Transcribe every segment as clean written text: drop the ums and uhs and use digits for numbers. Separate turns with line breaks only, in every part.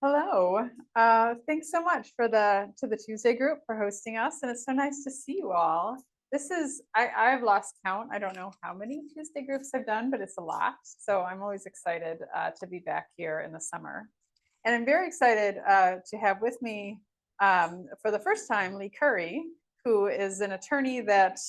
Hello. Thanks so much for to the Tuesday group for hosting us, and it's so nice to see you all. This is I've lost count. I don't know how many Tuesday groups I've done, but it's a lot. So I'm always excited to be back here in the summer, and I'm very excited to have with me for the first time Leigh Currie, who is an attorney that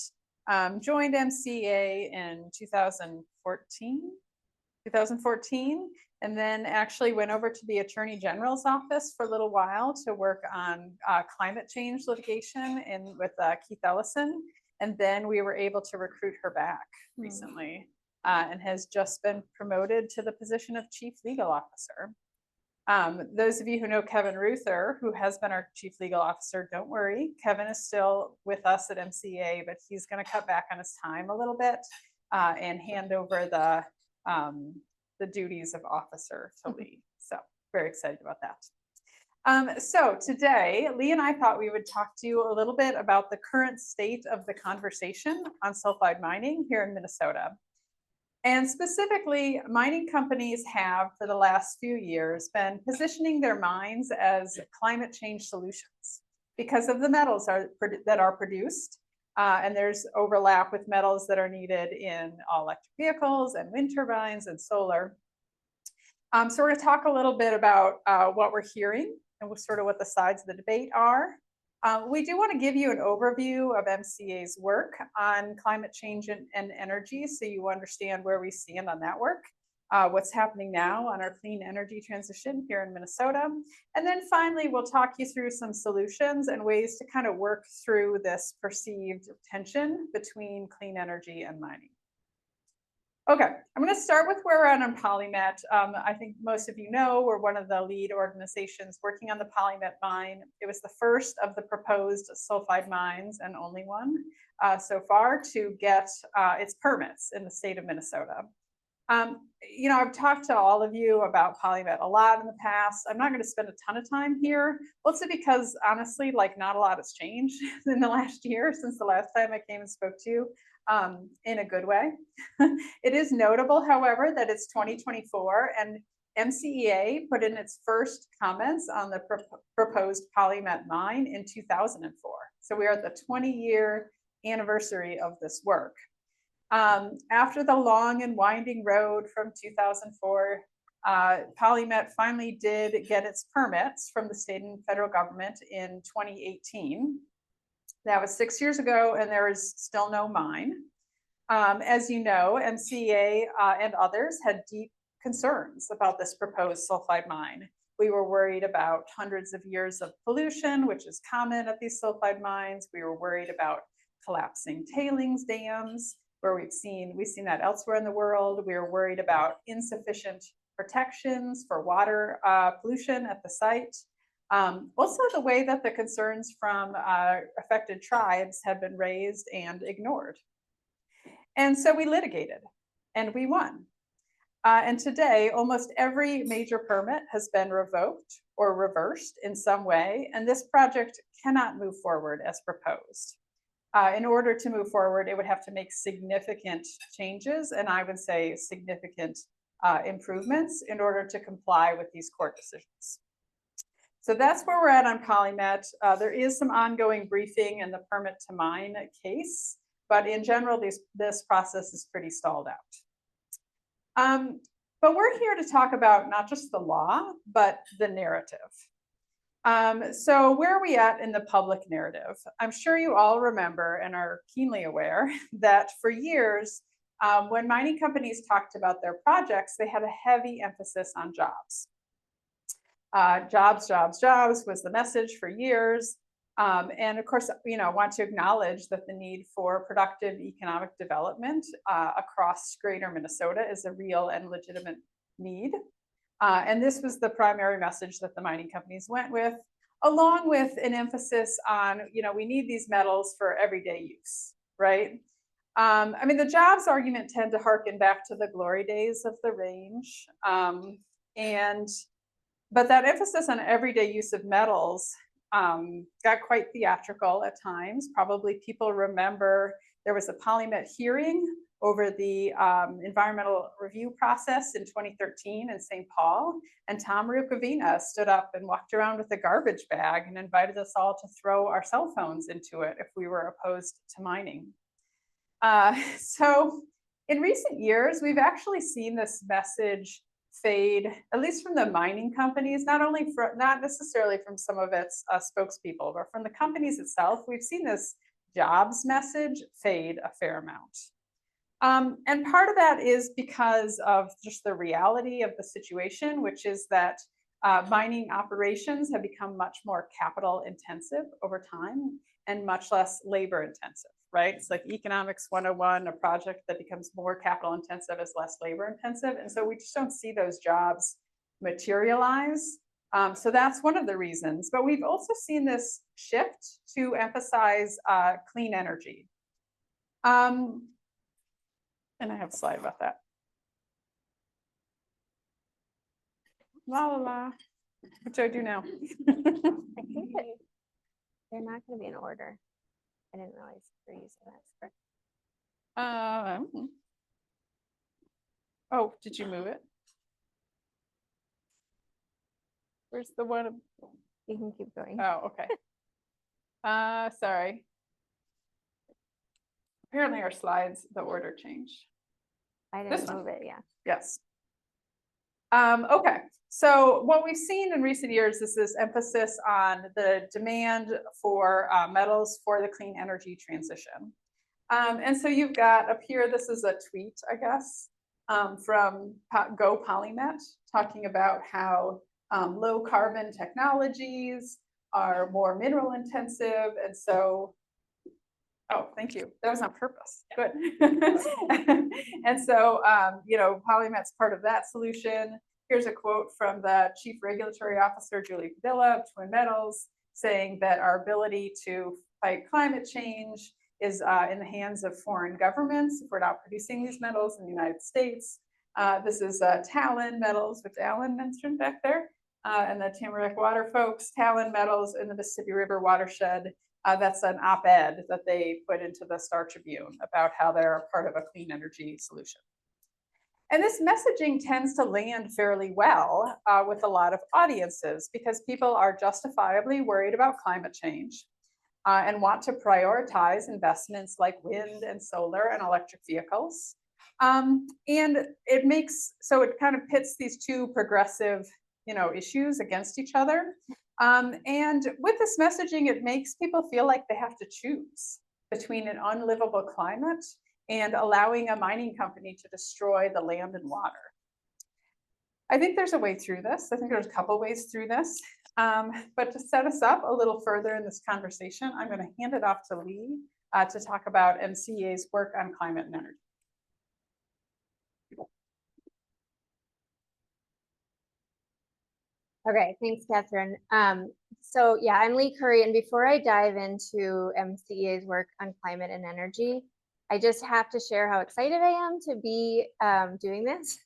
joined MCEA in 2014, and then actually went over to the Attorney General's office for a little while to work on climate change litigation with Keith Ellison. And then we were able to recruit her back recently and has just been promoted to the position of Chief Legal Officer. Those of you who know Kevin Ruther, who has been our Chief Legal Officer, don't worry. Kevin is still with us at MCEA, but he's going to cut back on his time a little bit and hand over the duties of officer to Leigh. So very excited about that. So today, Leigh and I thought we would talk to you a little bit about the current state of the conversation on sulfide mining here in Minnesota. And specifically, mining companies have, for the last few years, been positioning their mines as climate change solutions because of the metals that are produced. And there's overlap with metals that are needed in all electric vehicles and wind turbines and solar. So we're going to talk a little bit about what we're hearing and sort of what the sides of the debate are. We do want to give you an overview of MCEA's work on climate change and energy, so you understand where we stand on that work, what's happening now on our clean energy transition here in Minnesota. And then finally, we'll talk you through some solutions and ways to kind of work through this perceived tension between clean energy and mining. Okay, I'm going to start with where we're at on PolyMet. I think most of you know we're one of the lead organizations working on the PolyMet mine. It was the first of the proposed sulfide mines and only one so far to get its permits in the state of Minnesota. You know, I've talked to all of you about PolyMet a lot in the past. I'm not going to spend a ton of time here, mostly because honestly, like not a lot has changed in the last year since the last time I came and spoke to you. In a good way. It is notable, however, that it's 2024 and MCEA put in its first comments on the proposed PolyMet mine in 2004. So we are at the 20-year anniversary of this work. After the long and winding road from 2004, PolyMet finally did get its permits from the state and federal government in 2018. That was 6 years ago, and there is still no mine. As you know, MCEA and others had deep concerns about this proposed sulfide mine. We were worried about hundreds of years of pollution, which is common at these sulfide mines. We were worried about collapsing tailings dams, where we've seen that elsewhere in the world. We were worried about insufficient protections for water pollution at the site. Also, the way that the concerns from affected tribes have been raised and ignored. And so we litigated and we won. And today, almost every major permit has been revoked or reversed in some way, and this project cannot move forward as proposed. In order to move forward, it would have to make significant changes, and I would say significant improvements in order to comply with these court decisions. So that's where we're at on PolyMet. There is some ongoing briefing in the permit to mine case, but in general, this process is pretty stalled out. But we're here to talk about not just the law, but the narrative. So where are we at in the public narrative? I'm sure you all remember and are keenly aware that for years, when mining companies talked about their projects, they had a heavy emphasis on jobs. Jobs, jobs, jobs was the message for years. And of course, you know, I want to acknowledge that the need for productive economic development across greater Minnesota is a real and legitimate need. And this was the primary message that the mining companies went with, along with an emphasis on, you know, we need these metals for everyday use, right? I mean, the jobs argument tend to harken back to the glory days of the range. But that emphasis on everyday use of metals got quite theatrical at times. Probably people remember there was a PolyMet hearing over the environmental review process in 2013 in St. Paul. And Tom Rukavina stood up and walked around with a garbage bag and invited us all to throw our cell phones into it if we were opposed to mining. So in recent years, we've actually seen this message fade, at least from the mining companies, not necessarily from some of its spokespeople, but from the companies itself. We've seen this jobs message fade a fair amount. And part of that is because of just the reality of the situation, which is that mining operations have become much more capital intensive over time and much less labor intensive, right? It's like economics 101, a project that becomes more capital intensive is less labor intensive. And so we just don't see those jobs materialize. So that's one of the reasons. But we've also seen this shift to emphasize clean energy. And I have a slide about that. La la la. What do I do now?
I think that they're not going to be in order. I didn't realize they're using that script.
Oh, did you move it? Where's the one?
You can keep going.
Oh, okay. Sorry. Apparently our slides, the order changed.
I didn't move it, yeah.
Yes. Okay, so what we've seen in recent years is this emphasis on the demand for metals for the clean energy transition. And so you've got up here, this is a tweet, I guess, from Go Polymet, talking about how low carbon technologies are more mineral intensive. And so, oh, thank you. That was on purpose. Good. And so, you know, Polymet's part of that solution. Here's a quote from the Chief Regulatory Officer, Julie Padilla of Twin Metals, saying that our ability to fight climate change is in the hands of foreign governments if we're not producing these metals in the United States. This is Talon Metals, which Alan mentioned back there, and the Tamarack Water folks, Talon Metals in the Mississippi River watershed. That's an op-ed that they put into the Star Tribune about how they're part of a clean energy solution. And this messaging tends to land fairly well with a lot of audiences because people are justifiably worried about climate change and want to prioritize investments like wind and solar and electric vehicles. And it makes, so it kind of pits these two progressive, you know, issues against each other. And with this messaging, it makes people feel like they have to choose between an unlivable climate and allowing a mining company to destroy the land and water. I think there's a way through this. I think there's a couple ways through this. But to set us up a little further in this conversation, I'm going to hand it off to Leigh to talk about MCEA's work on climate and energy.
Okay, thanks, Kathryn. So yeah, I'm Leigh Currie, and before I dive into MCEA's work on climate and energy, I just have to share how excited I am to be doing this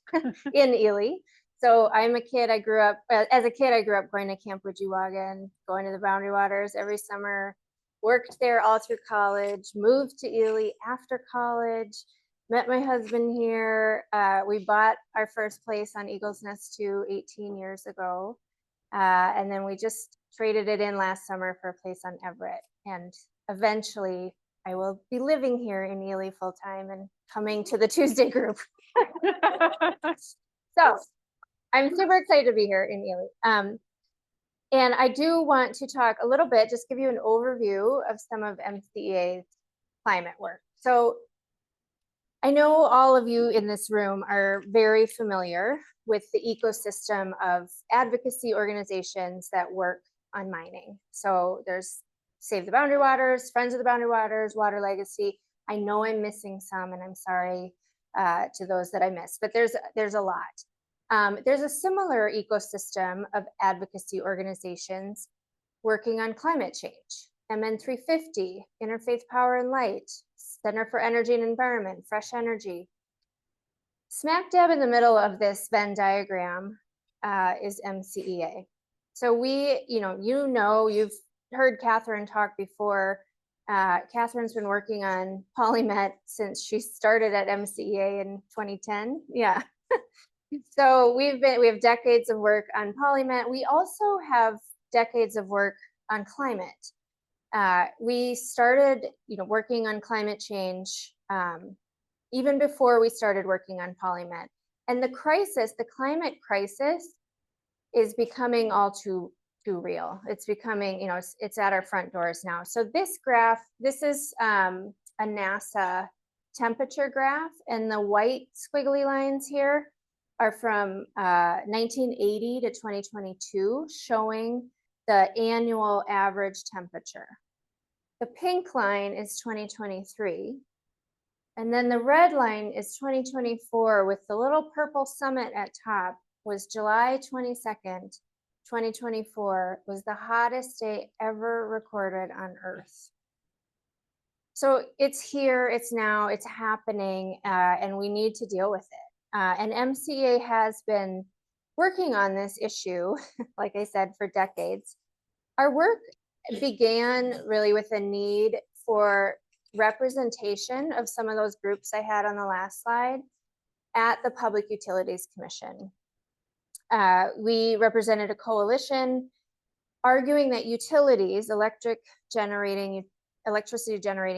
in Ely. So I'm a kid, as a kid, I grew up going to Camp Widgewagon, going to the Boundary Waters every summer, worked there all through college, moved to Ely after college, met my husband here. We bought our first place on Eagles Nest 2 18 years ago. And then we just traded it in last summer for a place on Everett. And eventually I will be living here in Ely full time and coming to the Tuesday group. So I'm super excited to be here in Ely. And I do want to talk a little bit, just give you an overview of some of MCEA's climate work. So I know all of you in this room are very familiar with the ecosystem of advocacy organizations that work on mining. So there's Save the Boundary Waters, Friends of the Boundary Waters, Water Legacy. I know I'm missing some, and I'm sorry to those that I missed, but there's a lot. There's a similar ecosystem of advocacy organizations working on climate change. MN 350, Interfaith Power and Light, Center for Energy and Environment, Fresh Energy. Smack dab in the middle of this Venn diagram is MCEA. So you've heard Kathryn talk before Kathryn's been working on PolyMet since she started at MCEA in 2010. Yeah. So we have decades of work on PolyMet. We also have decades of work on climate. We started, working on climate change even before we started working on PolyMet. And the climate crisis, is becoming all too real. It's becoming, it's at our front doors now. So this graph, this is a NASA temperature graph, and the white squiggly lines here are from 1980 to 2022, showing the annual average temperature. The pink line is 2023. And then the red line is 2024 with the little purple summit at top. Was July 22nd, 2024 was the hottest day ever recorded on Earth. So it's here, it's now, it's happening, and we need to deal with it. And MCEA has been working on this issue, like I said, for decades. Our work began really with a need for representation of some of those groups I had on the last slide at the Public Utilities Commission. We represented a coalition arguing that utilities, electricity generating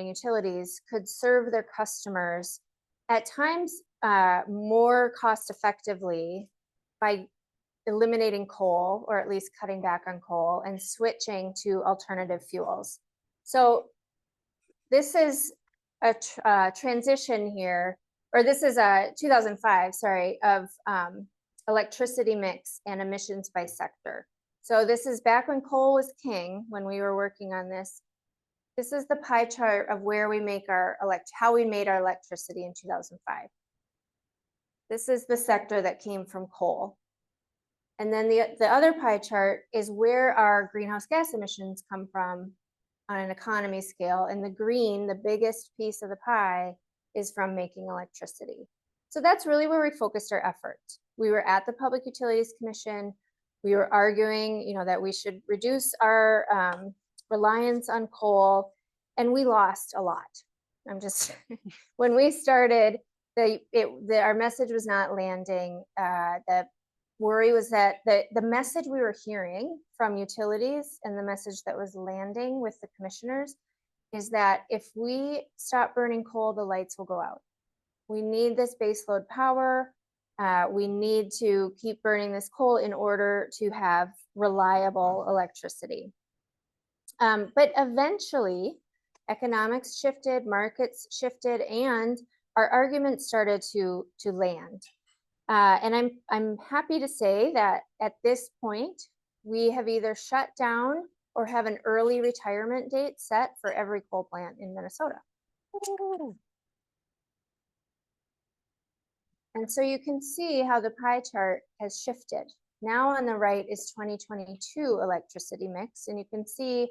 utilities, could serve their customers at times more cost effectively by eliminating coal, or at least cutting back on coal, and switching to alternative fuels. So this is a transition here, or this is a 2005, sorry, of electricity mix and emissions by sector. So this is back when coal was king, when we were working on this. This is the pie chart of where we make how we made our electricity in 2005. This is the sector that came from coal. And then the other pie chart is where our greenhouse gas emissions come from on an economy scale. And the green, the biggest piece of the pie, is from making electricity. So that's really where we focused our efforts. We were at the Public Utilities Commission. We were arguing, that we should reduce our reliance on coal, and we lost a lot. When we started, our message was not landing. The worry was that the message we were hearing from utilities and the message that was landing with the commissioners is that if we stop burning coal, the lights will go out. We need this baseload power. We need to keep burning this coal in order to have reliable electricity. But eventually, economics shifted, markets shifted, and our arguments started to land. And I'm happy to say that at this point, we have either shut down or have an early retirement date set for every coal plant in Minnesota. And so you can see how the pie chart has shifted. Now on the right is 2022 electricity mix, and you can see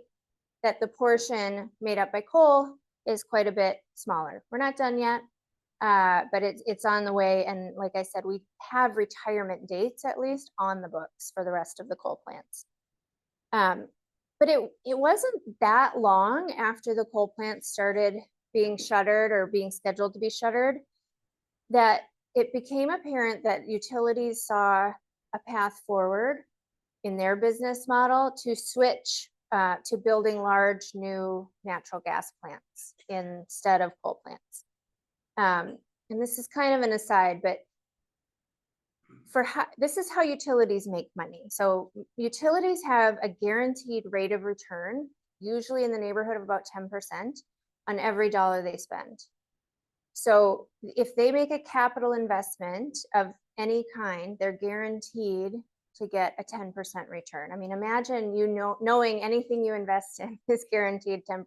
that the portion made up by coal is quite a bit smaller. We're not done yet, but it's on the way. And like I said, we have retirement dates at least on the books for the rest of the coal plants. But it wasn't that long after the coal plants started being shuttered or being scheduled to be shuttered that it became apparent that utilities saw a path forward in their business model to switch to building large new natural gas plants instead of coal plants. And this is kind of an aside, but this is how utilities make money. So utilities have a guaranteed rate of return, usually in the neighborhood of about 10% on every dollar they spend. So if they make a capital investment of any kind, they're guaranteed to get a 10% return. I mean, imagine knowing anything you invest in is guaranteed 10%.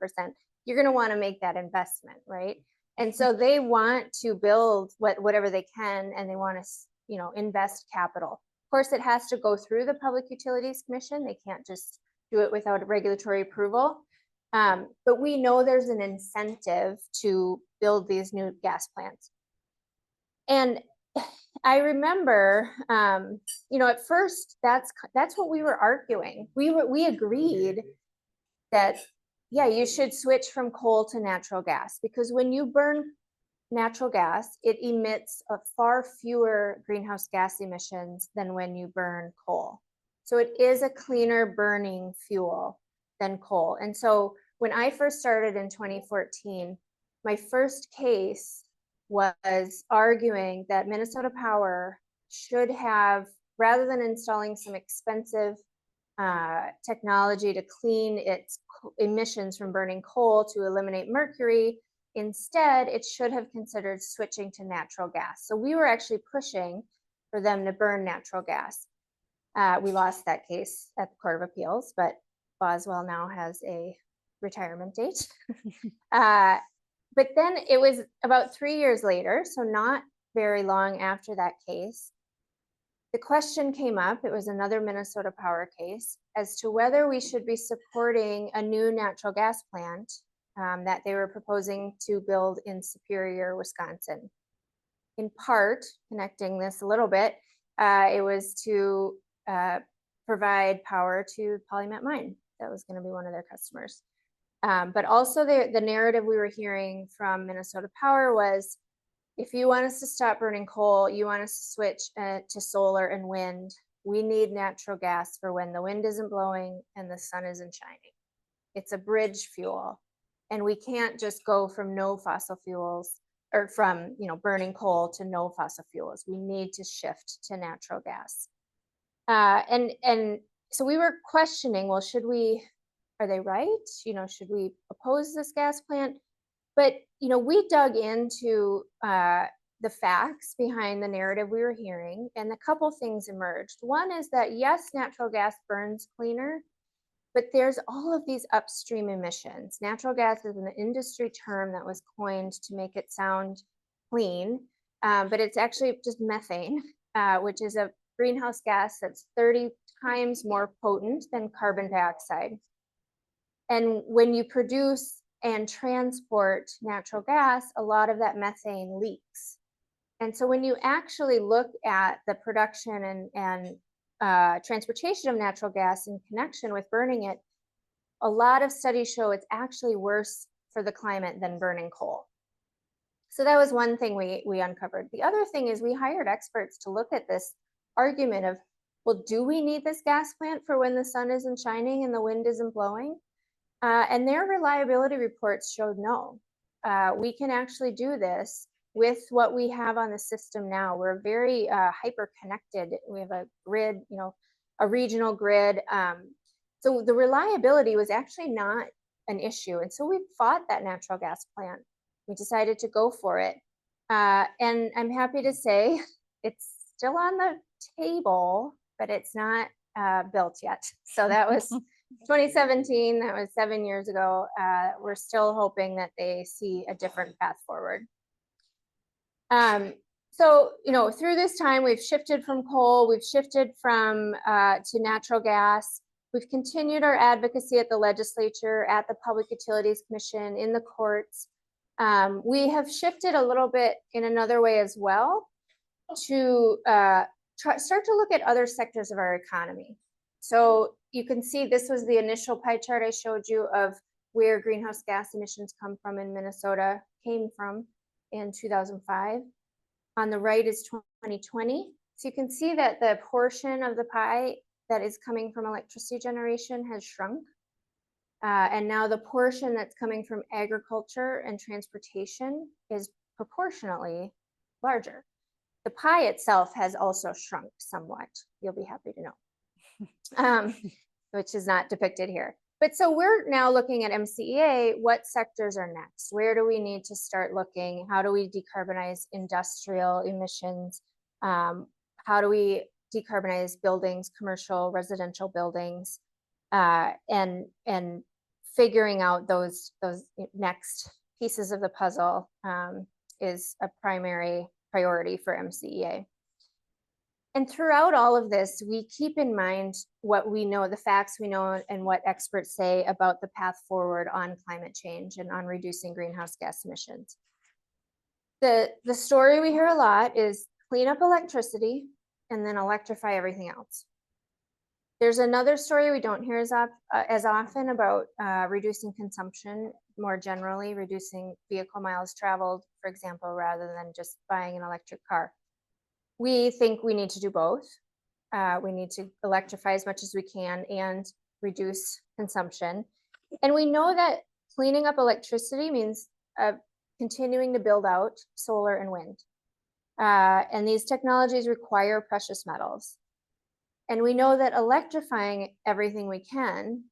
You're going to want to make that investment, right? And so they want to build whatever they can, and they want to, invest capital. Of course, it has to go through the Public Utilities Commission. They can't just do it without regulatory approval. But we know there's an incentive to build these new gas plants. And I remember, at first that's what we were arguing. We agreed that yeah, you should switch from coal to natural gas, because when you burn natural gas, it emits a far fewer greenhouse gas emissions than when you burn coal. So it is a cleaner burning fuel than coal. And so when I first started in 2014, my first case was arguing that Minnesota Power should have, rather than installing some expensive technology to clean its emissions from burning coal to eliminate mercury, instead it should have considered switching to natural gas. So we were actually pushing for them to burn natural gas. We lost that case at the Court of Appeals, but Boswell now has a retirement date. But then it was about 3 years later, so not very long after that case, the question came up, it was another Minnesota Power case, as to whether we should be supporting a new natural gas plant that they were proposing to build in Superior, Wisconsin. In part, connecting this a little bit, it was to provide power to Polymet Mine. That was going to be one of their customers. But also the narrative we were hearing from Minnesota Power was, if you want us to stop burning coal, you want us to switch to solar and wind, we need natural gas for when the wind isn't blowing and the sun isn't shining. It's a bridge fuel. And we can't just go from no fossil fuels, or from burning coal to no fossil fuels. We need to shift to natural gas. And so we were questioning, well, are they right? Should we oppose this gas plant? But we dug into the facts behind the narrative we were hearing, and a couple things emerged. One is that yes, natural gas burns cleaner, but there's all of these upstream emissions. Natural gas is an industry term that was coined to make it sound clean, but it's actually just methane, which is a greenhouse gas that's 30 times more potent than carbon dioxide. And when you produce and transport natural gas, a lot of that methane leaks. And so when you actually look at the production and transportation of natural gas in connection with burning it, a lot of studies show it's actually worse for the climate than burning coal. So that was one thing we uncovered. The other thing is we hired experts to look at this argument of, well, do we need this gas plant for when the sun isn't shining and the wind isn't blowing? And their reliability reports showed no. We can actually do this with what we have on the system now. We're very hyper connected. We have a grid, a regional grid. So the reliability was actually not an issue. And so we fought that natural gas plant. We decided to go for it. And I'm happy to say it's still on the table, but it's not built yet. So that was 2017, that was 7 years ago. We're still hoping that they see a different path forward. So, through this time, we've shifted from coal, we've shifted from to natural gas. We've continued our advocacy at the legislature, at the Public Utilities Commission, in the courts. We have shifted a little bit in another way as well to start to look at other sectors of our economy. So you can see this was the initial pie chart I showed you of where greenhouse gas emissions came from in 2005. On the right is 2020. So you can see that the portion of the pie that is coming from electricity generation has shrunk. And now the portion that's coming from agriculture and transportation is proportionately larger. The pie itself has also shrunk somewhat, you'll be happy to know, which is not depicted here. But so we're now looking at MCEA, what sectors are next? Where do we need to start looking? How do we decarbonize industrial emissions? How do we decarbonize buildings, commercial, residential buildings? And figuring out those next pieces of the puzzle is a primary priority for MCEA. And throughout all of this, we keep in mind what we know, the facts we know, and what experts say about the path forward on climate change and on reducing greenhouse gas emissions. The story we hear a lot is clean up electricity and then electrify everything else. There's another story we don't hear as often about reducing consumption, more generally, reducing vehicle miles traveled, for example, rather than just buying an electric car. We think we need to do both. We need to electrify as much as we can and reduce consumption. And we know that cleaning up electricity means continuing to build out solar and wind. And these technologies require precious metals. And we know that electrifying everything we can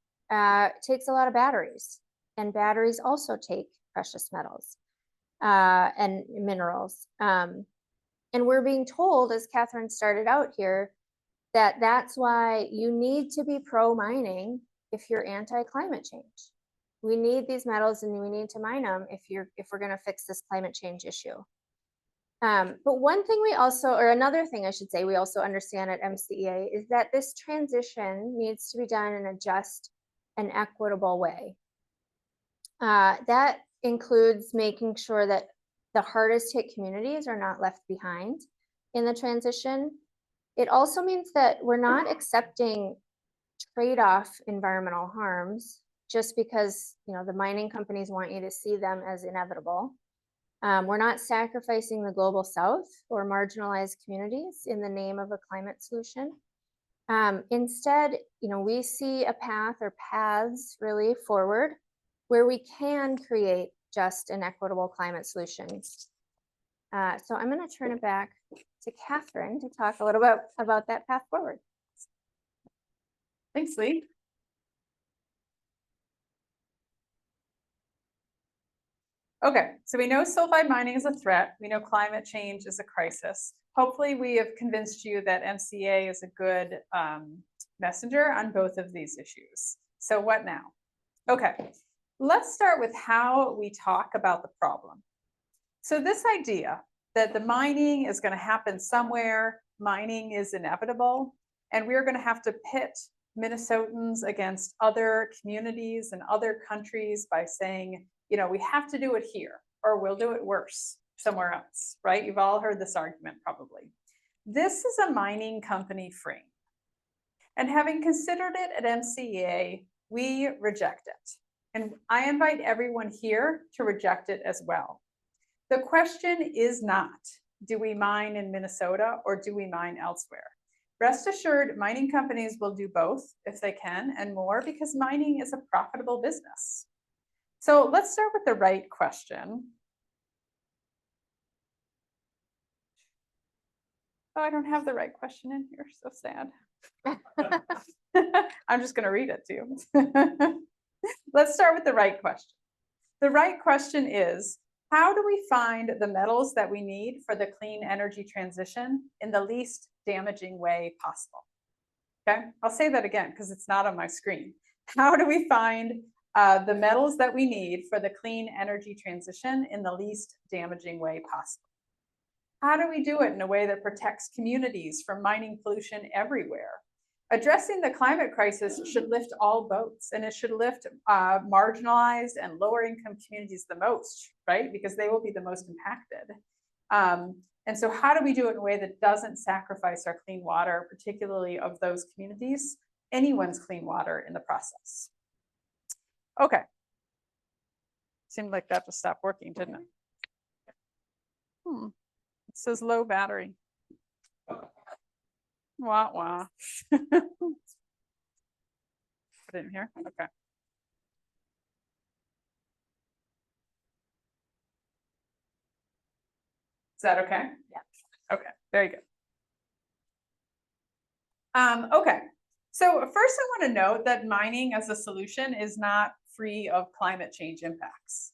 takes a lot of batteries. And batteries also take precious metals and minerals. And we're being told, as Kathryn started out here, that that's why you need to be pro-mining if you're anti-climate change. We need these metals and we need to mine them if we're going to fix this climate change issue. But one thing we also, or another thing I should say, we also understand at MCEA is that this transition needs to be done in a just and equitable way. That includes making sure that the hardest hit communities are not left behind in the transition. It also means that we're not accepting trade-off environmental harms just because, you know, the mining companies want you to see them as inevitable. We're not sacrificing the global south or marginalized communities in the name of a climate solution. Instead, you know, we see a path or paths really forward where we can create just and equitable climate solutions. So I'm going to turn it back to Kathryn to talk a little bit about that path forward.
Thanks, Leigh. Okay, so we know sulfide mining is a threat. We know climate change is a crisis. Hopefully we have convinced you that MCEA is a good messenger on both of these issues. So what now? Okay, let's start with how we talk about the problem. So this idea that the mining is going to happen somewhere, mining is inevitable, and we're going to have to pit Minnesotans against other communities and other countries by saying, you know, we have to do it here or we'll do it worse somewhere else, right? You've all heard this argument probably. This is a mining company frame. And having considered it at MCEA, we reject it. And I invite everyone here to reject it as well. The question is not, do we mine in Minnesota or do we mine elsewhere? Rest assured, mining companies will do both if they can and more because mining is a profitable business. So let's start with the right question. Oh, I don't have the right question in here, so sad. I'm just going to read it to you. Let's start with the right question. The right question is, how do we find the metals that we need for the clean energy transition in the least damaging way possible? Okay, I'll say that again because it's not on my screen. How do we find the metals that we need for the clean energy transition in the least damaging way possible? How do we do it in a way that protects communities from mining pollution everywhere? Addressing the climate crisis should lift all boats, and it should lift marginalized and lower income communities the most, right? Because they will be the most impacted. And so how do we do it in a way that doesn't sacrifice our clean water, particularly of those communities, anyone's clean water in the process? Okay. Seemed like that just stopped working, didn't it? It says low battery. Wah, wah. Put it in here. Okay. Is that okay? Yeah. Okay, very good. Okay, so first I want to note that mining as a solution is not free of climate change impacts.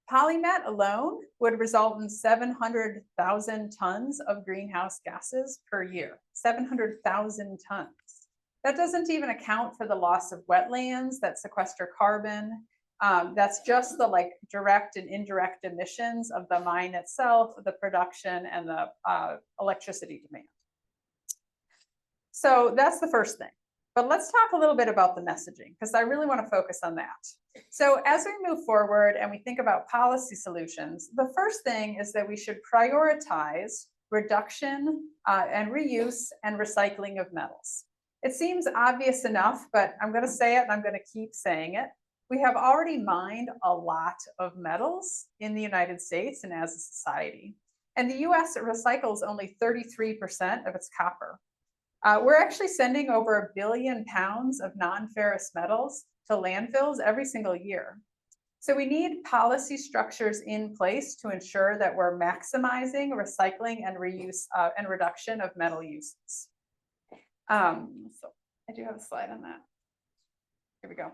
Polymet alone would result in 700,000 tons of greenhouse gases per year. 700,000 tons. That doesn't even account for the loss of wetlands that sequester carbon. That's just the direct and indirect emissions of the mine itself, the production, and the electricity demand. So that's the first thing. But let's talk a little bit about the messaging, because I really want to focus on that. So as we move forward and we think about policy solutions, the first thing is that we should prioritize reduction and reuse and recycling of metals. It seems obvious enough, but I'm going to say it and I'm going to keep saying it. We have already mined a lot of metals in the United States and as a society. And the US recycles only 33% of its copper. We're actually sending over 1 billion pounds of non-ferrous metals to landfills every single year. So we need policy structures in place to ensure that we're maximizing recycling and reuse and reduction of metal uses. So I do have a slide on that. Here we go.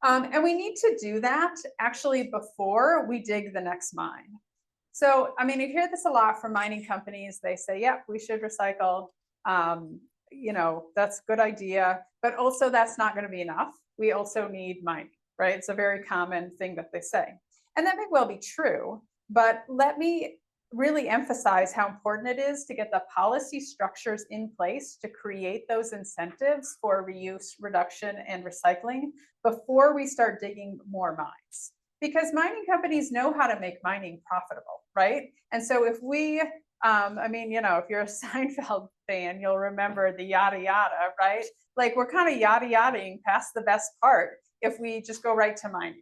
And we need to do that actually before we dig the next mine. So, I mean, you hear this a lot from mining companies. They say, yep, we should recycle. You know, that's a good idea, but also that's not going to be enough. We also need mining, right? It's a very common thing that they say. And that may well be true, but let me really emphasize how important it is to get the policy structures in place to create those incentives for reuse, reduction, and recycling before we start digging more mines. Because mining companies know how to make mining profitable, right? And so if we, I mean, you know, if you're a Seinfeld fan, you'll remember the yada yada, right? Like we're kind of yada yadaing past the best part if we just go right to mining.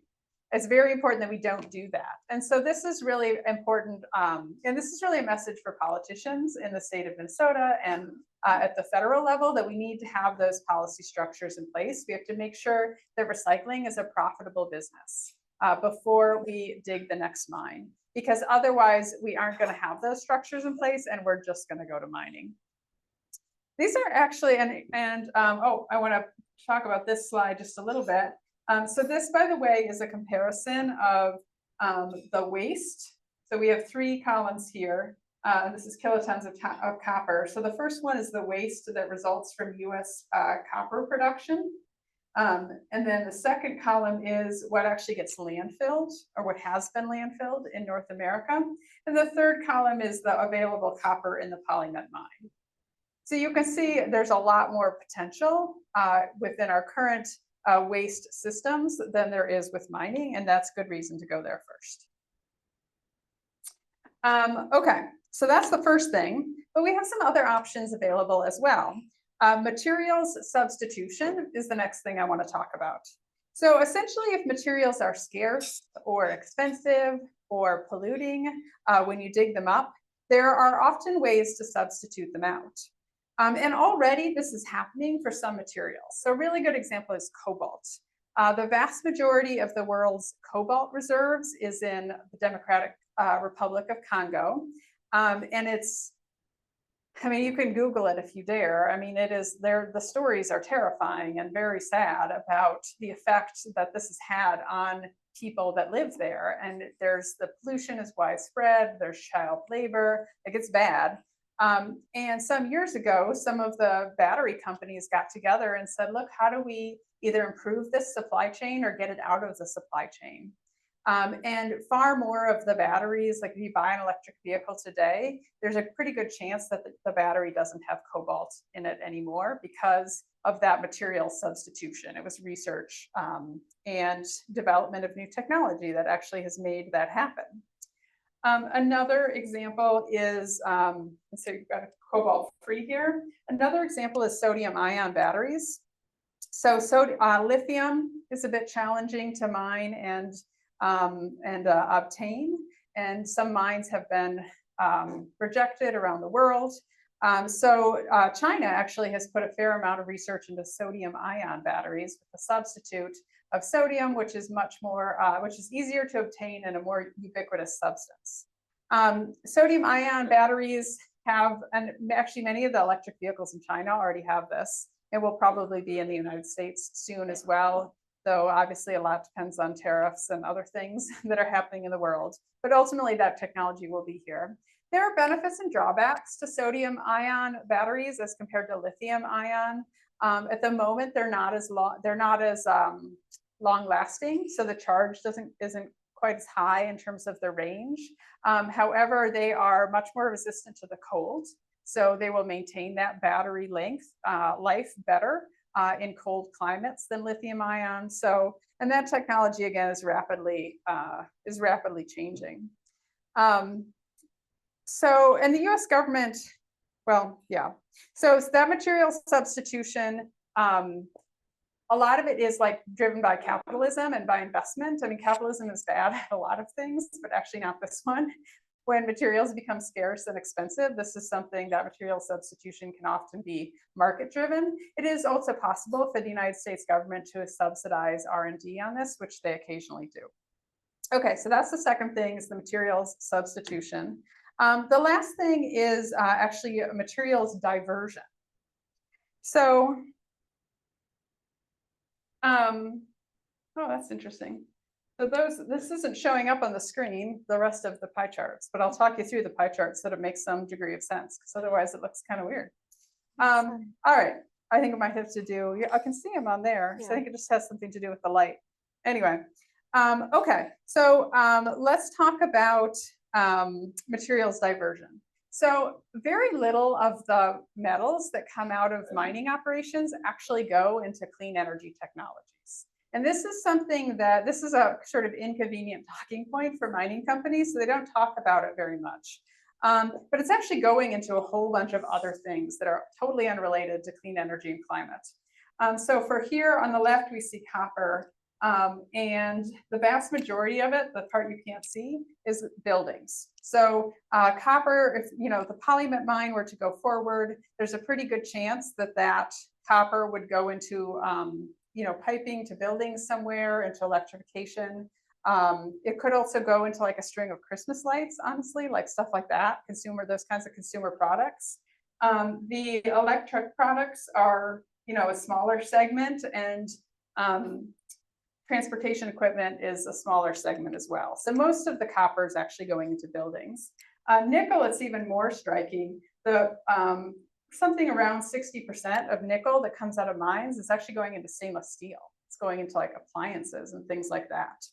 It's very important that we don't do that. And so this is really important. And this is really a message for politicians in the state of Minnesota and at the federal level that we need to have those policy structures in place. We have to make sure that recycling is a profitable business before we dig the next mine, because otherwise we aren't going to have those structures in place and we're just going to go to mining. These are actually, oh, I want to talk about this slide just a little bit. So this, by the way, is a comparison of the waste. So we have 3 columns here. This is kilotons of copper. So the first one is the waste that results from US copper production. And then the second column is what actually gets landfilled or what has been landfilled in North America. And the third column is the available copper in the polymet mine. So you can see there's a lot more potential within our current waste systems than there is with mining, and that's good reason to go there first. Okay, so that's the first thing, but we have some other options available as well. Materials substitution is the next thing I want to talk about. So essentially, if materials are scarce or expensive or polluting when you dig them up, there are often ways to substitute them out. And already this is happening for some materials. So a really good example is cobalt. The vast majority of the world's cobalt reserves is in the Democratic Republic of Congo. And it's, I mean, you can Google it if you dare. I mean, it is there, the stories are terrifying and very sad about the effect that this has had on people that live there. And there's the pollution is widespread, there's child labor, it gets bad. And some years ago, some of the battery companies got together and said, look, how do we either improve this supply chain or get it out of the supply chain? And far more of the batteries, like if you buy an electric vehicle today, there's a pretty good chance that the battery doesn't have cobalt in it anymore because of that material substitution. It was research and development of new technology that actually has made that happen. Another example is, so you've got a cobalt free here. Another example is sodium ion batteries. So lithium is a bit challenging to mine and obtain, and some mines have been rejected around the world. So China actually has put a fair amount of research into sodium ion batteries with a substitute of sodium, which is much more, which is easier to obtain and a more ubiquitous substance. Sodium ion batteries have, and actually many of the electric vehicles in China already have this. It will probably be in the United States soon as well, though obviously a lot depends on tariffs and other things that are happening in the world. But ultimately that technology will be here. There are benefits and drawbacks to sodium ion batteries as compared to lithium ion. At the moment, they're not as long lasting, so the charge isn't quite as high in terms of the range. However, they are much more resistant to the cold, so they will maintain that battery length life better in cold climates than lithium ion. So, and that technology again is rapidly changing. So, and the U.S. government, well, yeah. So that material substitution, a lot of it is like driven by capitalism and by investment. I mean, capitalism is bad at a lot of things, but actually not this one. When materials become scarce and expensive, this is something that material substitution can often be market driven. It is also possible for the United States government to subsidize R&D on this, which they occasionally do. Okay, so that's the second thing, is the materials substitution. The last thing is actually materials diversion. So, oh, that's interesting. So this isn't showing up on the screen, the rest of the pie charts, but I'll talk you through the pie charts so that it makes some degree of sense, because otherwise it looks kind of weird. All right, I think it might have to do, yeah, I can see them on there. Yeah. So I think it just has something to do with the light. Anyway, okay, so let's talk about materials diversion. So very little of the metals that come out of mining operations actually go into clean energy technologies. And this is something that, this is a sort of inconvenient talking point for mining companies, so they don't talk about it very much. But it's actually going into a whole bunch of other things that are totally unrelated to clean energy and climate. So for here on the left, we see copper. And the vast majority of it, the part you can't see, is buildings. So copper, if the Polymet mine were to go forward, there's a pretty good chance that that copper would go into piping to buildings somewhere, into electrification. It could also go into like a string of Christmas lights, honestly, like stuff like that, those kinds of consumer products. The electric products are a smaller segment, and transportation equipment is a smaller segment as well. So most of the copper is actually going into buildings. Nickel, it's even more striking. Something around 60% of nickel that comes out of mines is actually going into stainless steel. It's going into like appliances and things like that.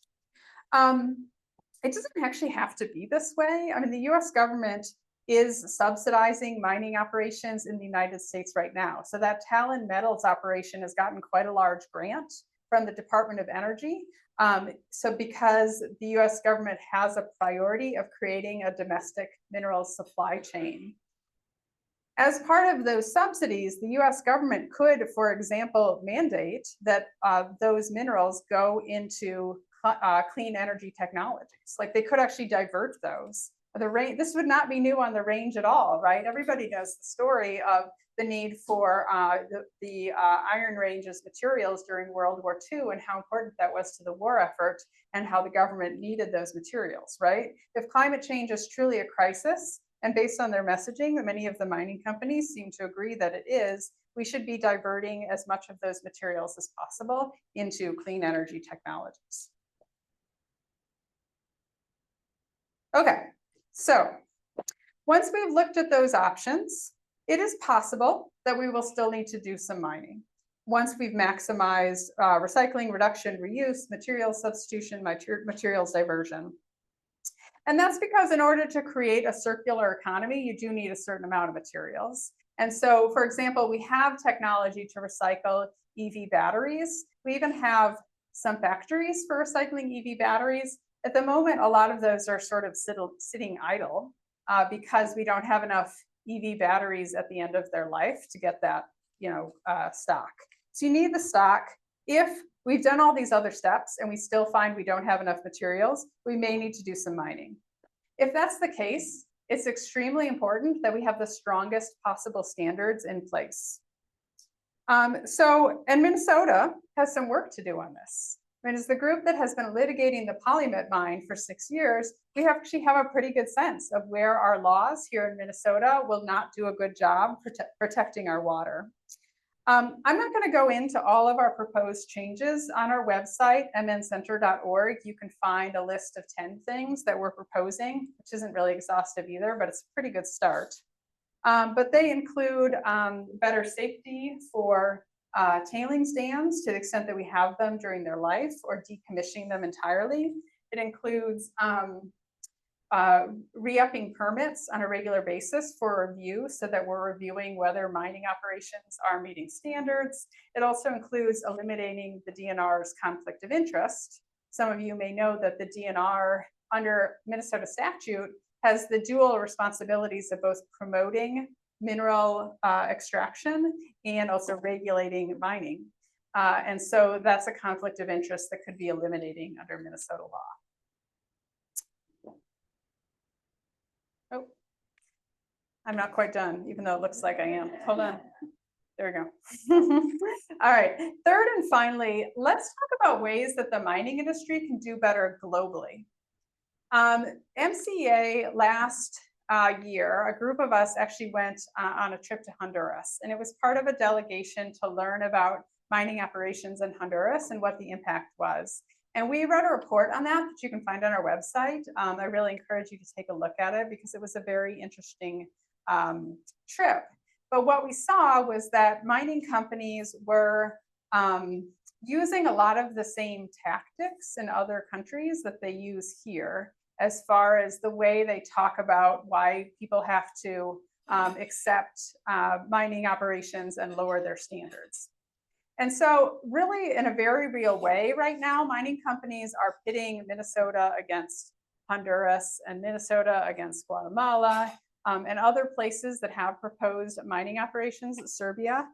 It doesn't actually have to be this way. I mean, the US government is subsidizing mining operations in the United States right now. So that Talon Metals operation has gotten quite a large grant from the Department of Energy. So because the US government has a priority of creating a domestic minerals supply chain. As part of those subsidies, the US government could, for example, mandate that those minerals go into clean energy technologies. Like they could actually divert those. This would not be new on the range at all, right? Everybody knows the story of the need for the Iron Range's materials during World War II and how important that was to the war effort and how the government needed those materials, right? If climate change is truly a crisis, and based on their messaging, many of the mining companies seem to agree that it is, we should be diverting as much of those materials as possible into clean energy technologies. Okay, so once we've looked at those options, it is possible that we will still need to do some mining. Once we've maximized recycling, reduction, reuse, materials substitution, materials diversion. And that's because in order to create a circular economy, you do need a certain amount of materials. And so, for example, we have technology to recycle EV batteries. We even have some factories for recycling EV batteries. At the moment, a lot of those are sort of sitting idle because we don't have enough EV batteries at the end of their life to get that stock. So you need the stock. If we've done all these other steps and we still find we don't have enough materials, we may need to do some mining. If that's the case, it's extremely important that we have the strongest possible standards in place. And Minnesota has some work to do on this. I mean, as the group that has been litigating the Polymet mine for 6 years, we actually have a pretty good sense of where our laws here in Minnesota will not do a good job protecting our water. I'm not going to go into all of our proposed changes. On our website, mncenter.org, you can find a list of 10 things that we're proposing, which isn't really exhaustive either, but it's a pretty good start. But they include better safety for tailings dams to the extent that we have them during their life, or decommissioning them entirely. It includes re-upping permits on a regular basis for review so that we're reviewing whether mining operations are meeting standards. It also includes eliminating the DNR's conflict of interest. Some of you may know that the DNR under Minnesota statute has the dual responsibilities of both promoting mineral extraction and also regulating mining. And so that's a conflict of interest that could be eliminating under Minnesota law. Oh, I'm not quite done, even though it looks like I am. Hold on. There we go. All right. Third and finally, let's talk about ways that the mining industry can do better globally. MCEA last year, a group of us actually went on a trip to Honduras, and it was part of a delegation to learn about mining operations in Honduras and what the impact was. And we wrote a report on that you can find on our website. I really encourage you to take a look at it because it was a very interesting trip. But what we saw was that mining companies were using a lot of the same tactics in other countries that they use here, as far as the way they talk about why people have to accept mining operations and lower their standards. And so really, in a very real way right now, mining companies are pitting Minnesota against Honduras and Minnesota against Guatemala and other places that have proposed mining operations, Serbia,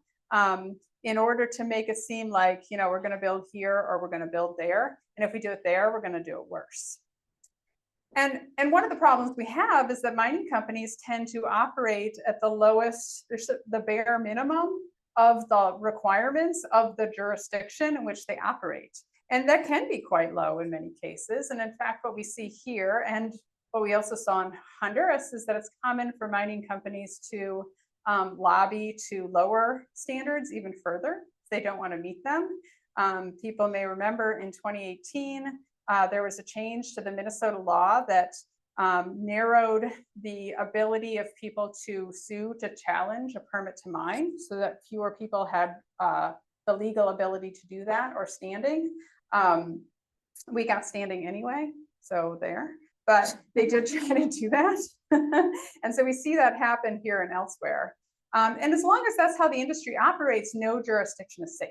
in order to make it seem like, you know, we're going to build here or we're going to build there. And if we do it there, we're going to do it worse. And one of the problems we have is that mining companies tend to operate at the lowest, the bare minimum of the requirements of the jurisdiction in which they operate. And that can be quite low in many cases. And in fact, what we see here and what we also saw in Honduras is that it's common for mining companies to lobby to lower standards even further if they don't want to meet them. People may remember in 2018, there was a change to the Minnesota law that narrowed the ability of people to sue to challenge a permit to mine so that fewer people had the legal ability to do that or standing. We got standing anyway, so there, but they did try to do that. And so we see that happen here and elsewhere. And as long as that's how the industry operates, no jurisdiction is safe,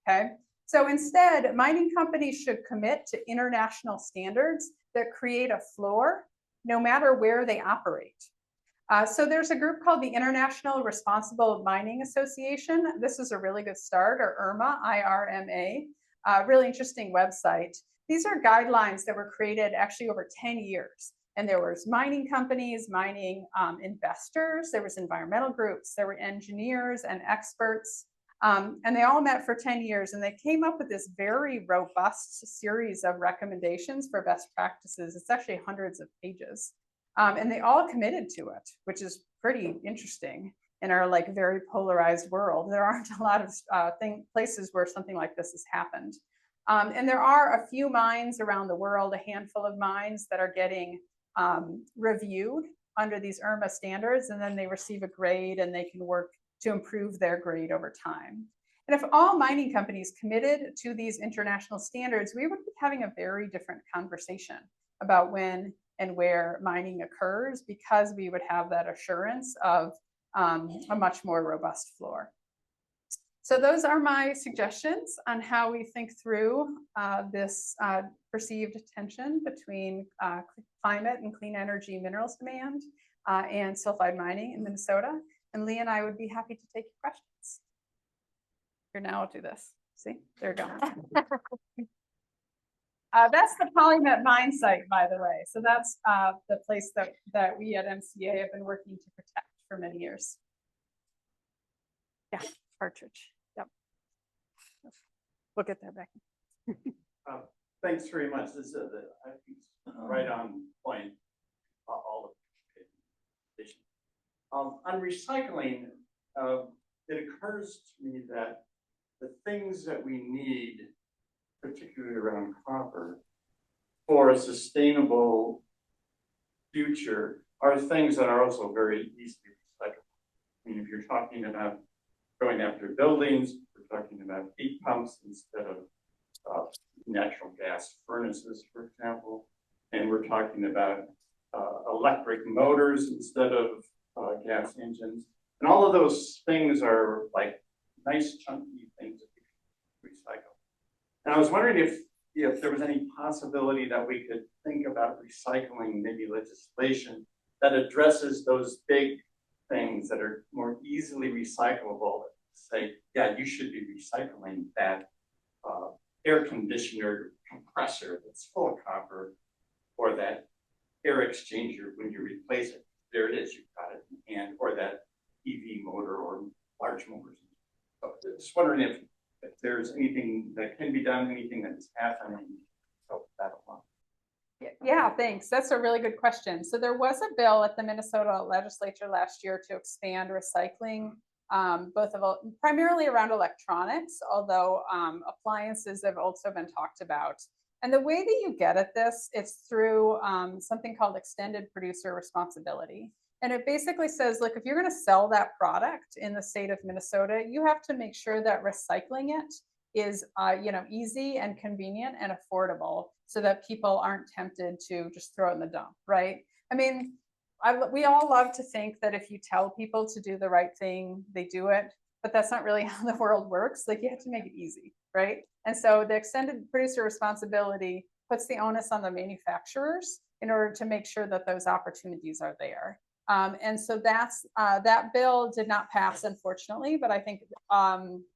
okay? So instead, mining companies should commit to international standards that create a floor no matter where they operate. So there's a group called the International Responsible Mining Association. This is a really good start, or IRMA, I-R-M-A, really interesting website. These are guidelines that were created actually over 10 years. And there was mining companies, mining investors, there was environmental groups, there were engineers and experts, and they all met for 10 years and they came up with this very robust series of recommendations for best practices. It's actually hundreds of pages. And they all committed to it, which is pretty interesting in our like very polarized world. There aren't a lot of places where something like this has happened. And there are a few mines around the world, a handful of mines that are getting reviewed under these IRMA standards, and then they receive a grade and they can work to improve their grade over time. And if all mining companies committed to these international standards, we would be having a very different conversation about when and where mining occurs, because we would have that assurance of a much more robust floor. So those are my suggestions on how we think through this perceived tension between climate and clean energy minerals demand and sulfide mining in Minnesota. And Leigh and I would be happy to take your questions. Here, now I'll do this. See, there we go. That's the Polymet mine site, by the way. So that's the place that we at MCEA have been working to protect for many years. Yeah, Partridge. Yep. We'll get there, Becky.
Thanks very much. This is I think right on point. All of it. On recycling, it occurs to me that the things that we need, particularly around copper, for a sustainable future are things that are also very easily recyclable. I mean, if you're talking about going after buildings, we're talking about heat pumps instead of natural gas furnaces, for example, and we're talking about electric motors instead of gas engines. And all of those things are like nice chunky things that you can recycle. And I was wondering if there was any possibility that we could think about recycling maybe legislation that addresses those big things that are more easily recyclable, say, yeah, you should be recycling that air conditioner compressor that's full of copper, or that air exchanger when you replace it. There it is, you've got it in hand, or that EV motor or large motors. So just wondering if there's anything that can be done, anything that's happening to help that along.
Yeah, thanks. That's a really good question. So there was a bill at the Minnesota legislature last year to expand recycling, primarily around electronics, although appliances have also been talked about. And the way that you get at this, it's through something called extended producer responsibility. And it basically says, look, if you're going to sell that product in the state of Minnesota, you have to make sure that recycling it is easy and convenient and affordable, so that people aren't tempted to just throw it in the dump, right? I mean, we all love to think that if you tell people to do the right thing, they do it, but that's not really how the world works. Like, you have to make it easy, right? And so the extended producer responsibility puts the onus on the manufacturers in order to make sure that those opportunities are there. And so that bill did not pass, unfortunately, but I think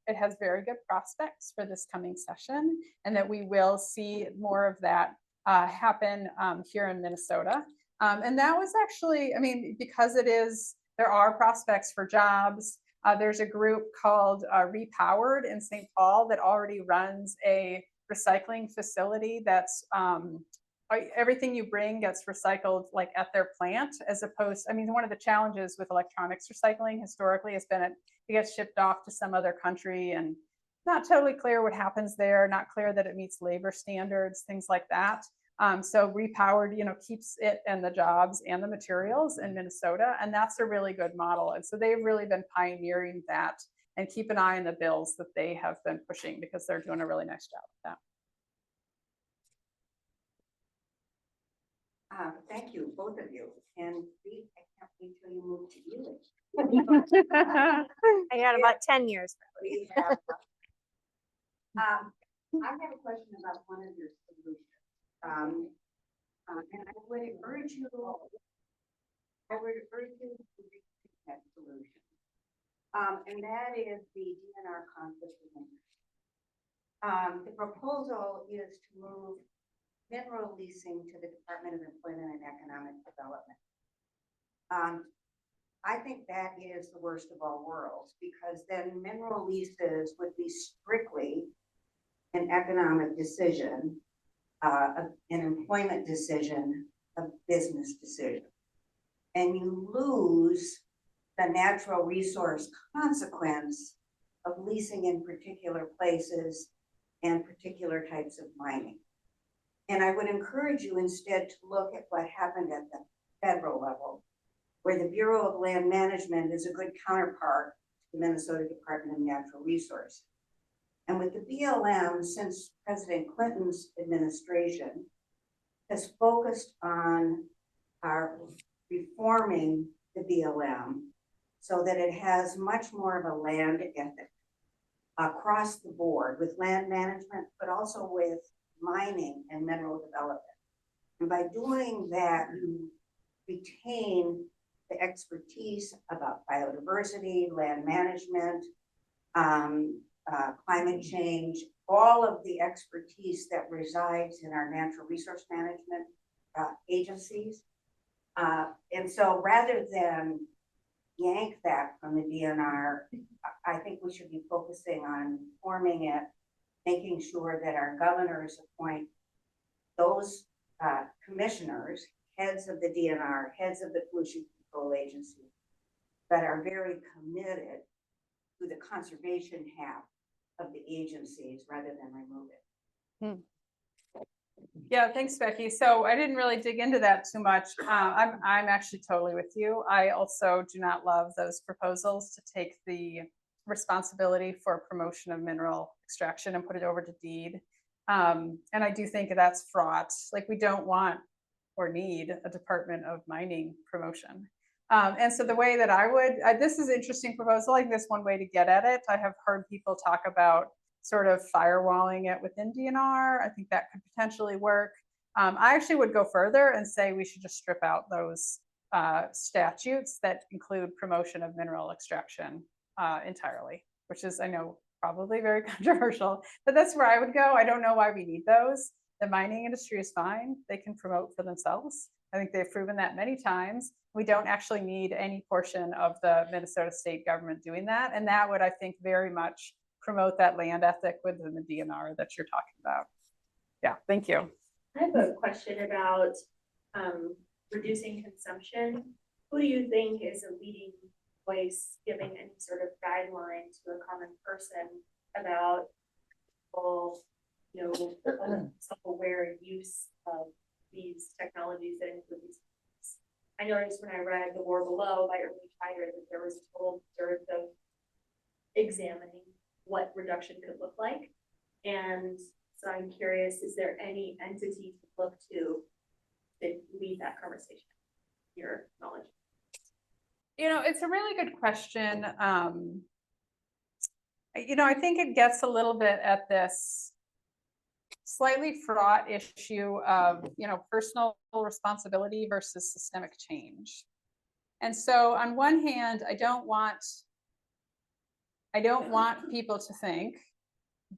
it has very good prospects for this coming session, and that we will see more of that happen here in Minnesota. And that was actually, I mean, because there are prospects for jobs. There's a group called Repowered in St. Paul that already runs a recycling facility that's everything you bring gets recycled like at their plant, as opposed, I mean, one of the challenges with electronics recycling historically has been it gets shipped off to some other country, and not totally clear what happens there, not clear that it meets labor standards, things like that. So Repowered, keeps it and the jobs and the materials in Minnesota, and that's a really good model. And so they've really been pioneering that, and keep an eye on the bills that they have been pushing, because they're doing a really nice job with that.
Thank you, both of you. And Leigh, I can't wait till you move to Ely.
I got about 10 years.
We have, I have a question about one of your solutions. And I would urge you to reach that solution. And that is the DNR conflict of interest. The proposal is to move mineral leasing to the Department of Employment and Economic Development. I think that is the worst of all worlds, because then mineral leases would be strictly an economic decision, an employment decision, a business decision. And you lose the natural resource consequence of leasing in particular places and particular types of mining. And I would encourage you instead to look at what happened at the federal level, where the Bureau of Land Management is a good counterpart to the Minnesota Department of Natural Resources. And with the BLM, since President Clinton's administration has focused on reforming the BLM so that it has much more of a land ethic across the board with land management, but also with mining and mineral development. And by doing that, you retain the expertise about biodiversity, land management, climate change, all of the expertise that resides in our natural resource management agencies. And so rather than yank that from the DNR, I think we should be focusing on forming it, making sure that our governors appoint those commissioners, heads of the DNR, heads of the pollution control agency, that are very committed to the conservation half of the agencies rather than remove it.
Yeah, thanks, Becky. So I didn't really dig into that too much. I'm actually totally with you. I also do not love those proposals to take the responsibility for promotion of mineral extraction and put it over to deed. And I do think that's fraught. Like, we don't want or need a Department of Mining promotion. And so the way that I would, this is an interesting proposal. Like, this one way to get at it. I have heard people talk about sort of firewalling it within DNR. I think that could potentially work. I actually would go further and say we should just strip out those statutes that include promotion of mineral extraction entirely, which is, I know, probably very controversial, but that's where I would go. I don't know why we need those. The mining industry is fine. They can promote for themselves. I think they've proven that many times. We don't actually need any portion of the Minnesota state government doing that. And that would, I think, very much promote that land ethic within the DNR that you're talking about. Yeah, thank you.
I have a question about reducing consumption. Who do you think is a leading voice giving any sort of guideline to a common person about, self-aware use of these technologies that include these? I noticed when I read The War Below by Early Tiger that there was a total dearth of examining what reduction could look like. And so I'm curious, is there any entity to look to lead that conversation? Your knowledge.
It's a really good question. I think it gets a little bit at this slightly fraught issue of, personal responsibility versus systemic change. And so on one hand, I don't want people to think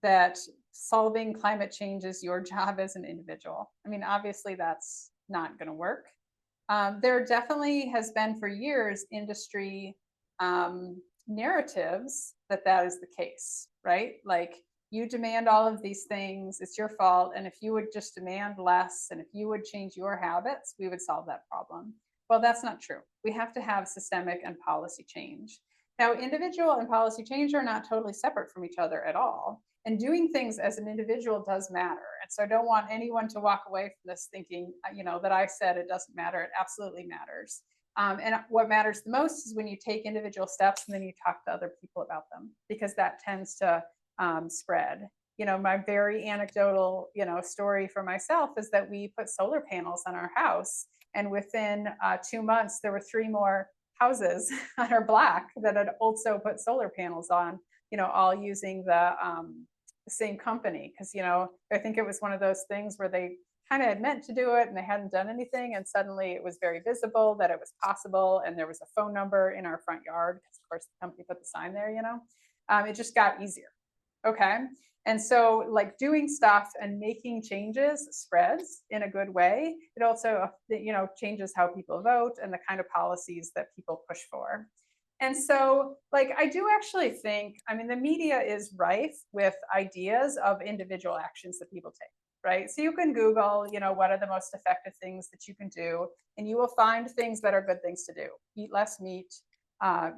that solving climate change is your job as an individual. I mean, obviously that's not going to work. There definitely has been for years industry narratives that is the case, right? Like, you demand all of these things, it's your fault. And if you would just demand less, and if you would change your habits, we would solve that problem. Well, that's not true. We have to have systemic and policy change. Now, individual and policy change are not totally separate from each other at all. And doing things as an individual does matter. And so I don't want anyone to walk away from this thinking, that I said it doesn't matter. It absolutely matters. And what matters the most is when you take individual steps and then you talk to other people about them, because that tends to spread. My very anecdotal, story for myself is that we put solar panels on our house, and within 2 months, there were 3 more houses on our block that had also put solar panels on, all using the same company. Because, I think it was one of those things where they kind of had meant to do it and they hadn't done anything. And suddenly it was very visible that it was possible. And there was a phone number in our front yard, because of course the company put the sign there, it just got easier. Okay. And so, like, doing stuff and making changes spreads in a good way. It also, changes how people vote and the kind of policies that people push for. And so, like, I do actually think, the media is rife with ideas of individual actions that people take, right? So you can Google, what are the most effective things that you can do, and you will find things that are good things to do. Eat less meat, drive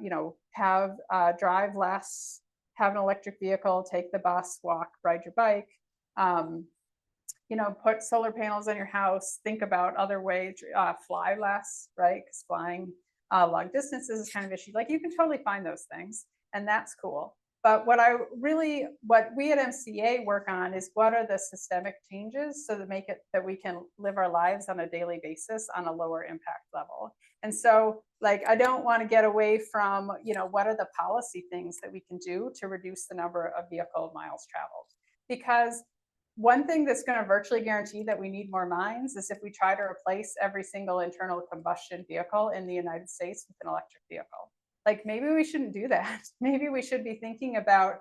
less, have an electric vehicle, take the bus, walk, ride your bike, put solar panels on your house, think about other ways, fly less, right? Because flying long distances is kind of issue. Like, you can totally find those things, and that's cool. But what we at MCEA work on is what are the systemic changes so that we can live our lives on a daily basis on a lower impact level. And so, like, I don't want to get away from, what are the policy things that we can do to reduce the number of vehicle miles traveled? Because one thing that's going to virtually guarantee that we need more mines is if we try to replace every single internal combustion vehicle in the United States with an electric vehicle. Like, maybe we shouldn't do that. Maybe we should be thinking about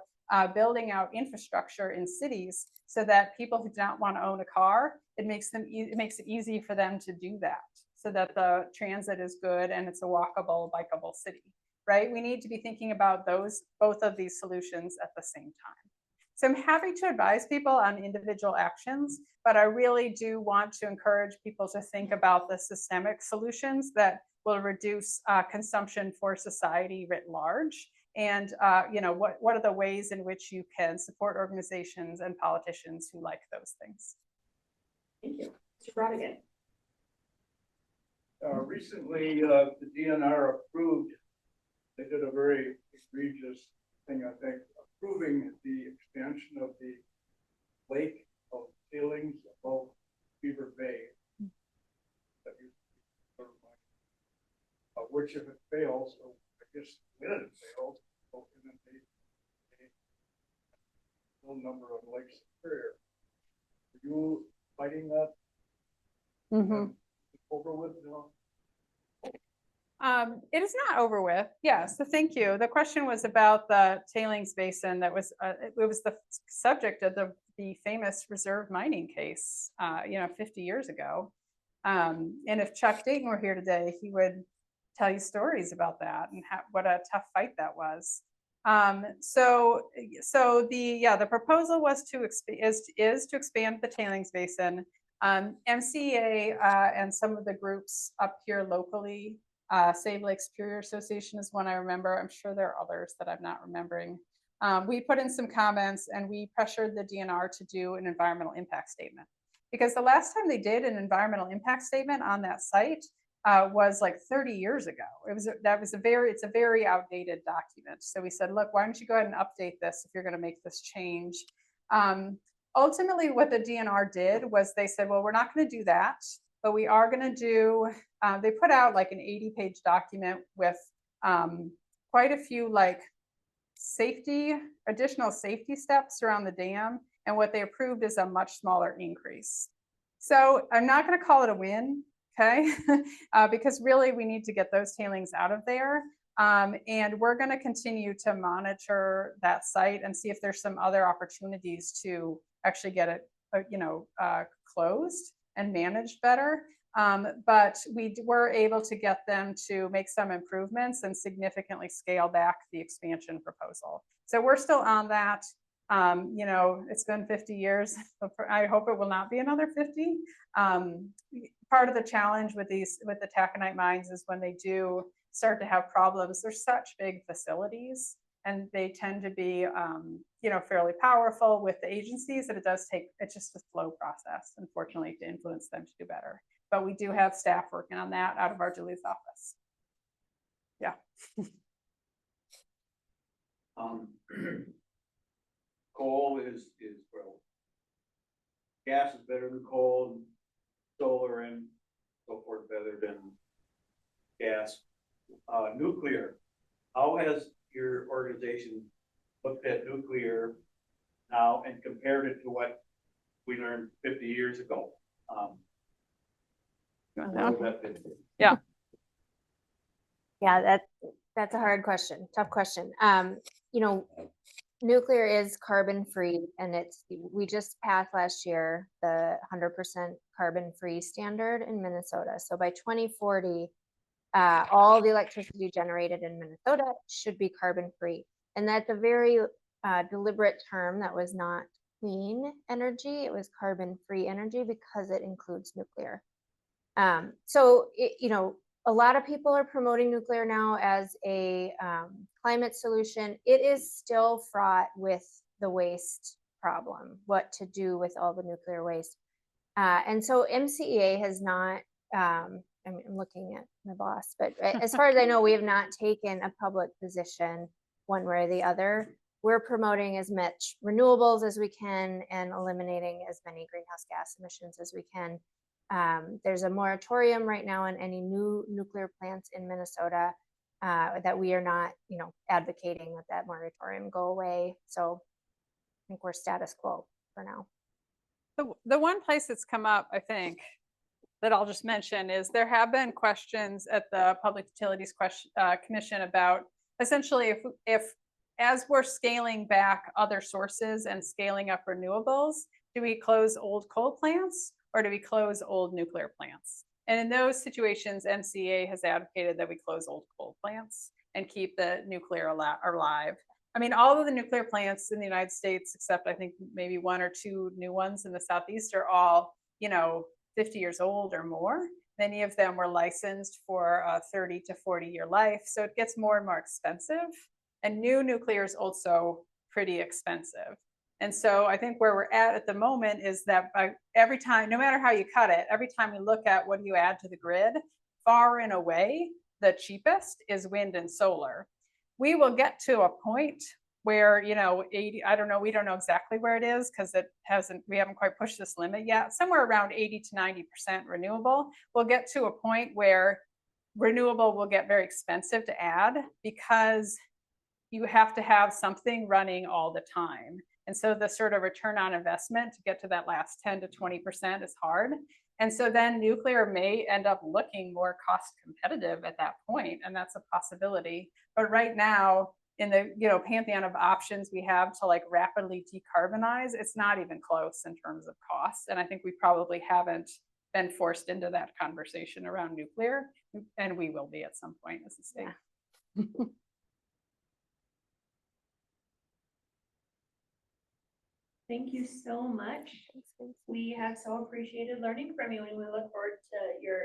building out infrastructure in cities so that people who do not want to own a car, it makes it easy for them to do that, so that the transit is good and it's a walkable, bikeable city, right? We need to be thinking about both of these solutions at the same time. So I'm happy to advise people on individual actions, but I really do want to encourage people to think about the systemic solutions that will reduce consumption for society writ large. And what are the ways in which you can support organizations and politicians who like those things?
Thank you. Mr. Brodigan.
Recently, the DNR approved, they did a very egregious thing, I think, approving the expansion of the lake of tailings above Beaver Bay. Which, if it fails, or I guess when it fails, will inundate a little number of lakes Superior. Are you fighting that?
Mm-hmm.
Over with?
It is not over with. Yes, so thank you. The question was about the tailings basin that was, it was the subject of the famous reserve mining case, 50 years ago. And if Chuck Dayton were here today, he would tell you stories about that and what a tough fight that was. So the proposal was to expand the tailings basin. MCEA and some of the groups up here locally, Save Lake Superior Association is one I remember. I'm sure there are others that I'm not remembering. We put in some comments and we pressured the DNR to do an environmental impact statement, because the last time they did an environmental impact statement on that site was like 30 years ago. It's a very outdated document. So we said, look, why don't you go ahead and update this if you're going to make this change. Ultimately, what the DNR did was they said, well, we're not going to do that, but we are going to do, they put out like an 80-page document with quite a few like additional safety steps around the dam. And what they approved is a much smaller increase. So I'm not going to call it a win, okay? Because really we need to get those tailings out of there. And we're going to continue to monitor that site and see if there's some other opportunities to actually get it, closed and managed better. But we were able to get them to make some improvements and significantly scale back the expansion proposal. So we're still on that. It's been 50 years. I hope it will not be another 50. Part of the challenge with the taconite mines is when they do start to have problems, they're such big facilities and they tend to be, fairly powerful with the agencies, that it's just a slow process, unfortunately, to influence them to do better. But we do have staff working on that out of our Duluth office. Yeah.
Coal is well, gas is better than coal, solar and so forth better than gas. Nuclear, how has your organization looked at nuclear now and compared it to what we learned 50 years ago?
Yeah.
Yeah, that's a hard question, tough question. Nuclear is carbon free, and we just passed last year the 100% carbon free standard in Minnesota. So by 2040, all the electricity generated in Minnesota should be carbon free. And that's a very deliberate term. That was not clean energy, it was carbon free energy because it includes nuclear. A lot of people are promoting nuclear now as a climate solution. It is still fraught with the waste problem, what to do with all the nuclear waste. And so MCEA has not, I'm looking at my boss, but as far as I know, we have not taken a public position one way or the other. We're promoting as much renewables as we can and eliminating as many greenhouse gas emissions as we can. There's a moratorium right now on any new nuclear plants in Minnesota that we are not, advocating that moratorium go away. So I think we're status quo for now.
The one place that's come up, I think, that I'll just mention is there have been questions at the Public Utilities Commission about essentially if as we're scaling back other sources and scaling up renewables, do we close old coal plants or do we close old nuclear plants? And in those situations, MCEA has advocated that we close old coal plants and keep the nuclear alive. I mean, all of the nuclear plants in the United States, except I think maybe one or two new ones in the Southeast, are all, 50 years old or more. Many of them were licensed for a 30 to 40-year life. So it gets more and more expensive. And new nuclear is also pretty expensive. And so I think where we're at the moment is that by every time, no matter how you cut it, every time we look at what do you add to the grid, far and away, the cheapest is wind and solar. We will get to a point where, 80, I don't know, we don't know exactly where it is because we haven't quite pushed this limit yet, somewhere around 80 to 90% renewable. We'll get to a point where renewable will get very expensive to add because you have to have something running all the time. And so the sort of return on investment to get to that last 10 to 20% is hard. And so then nuclear may end up looking more cost competitive at that point, and that's a possibility. But right now, in the pantheon of options we have to like rapidly decarbonize, it's not even close in terms of costs. And I think we probably haven't been forced into that conversation around nuclear, and we will be at some point as a state.
Yeah.
Thank you so much. We have so appreciated learning from you, and we look forward to your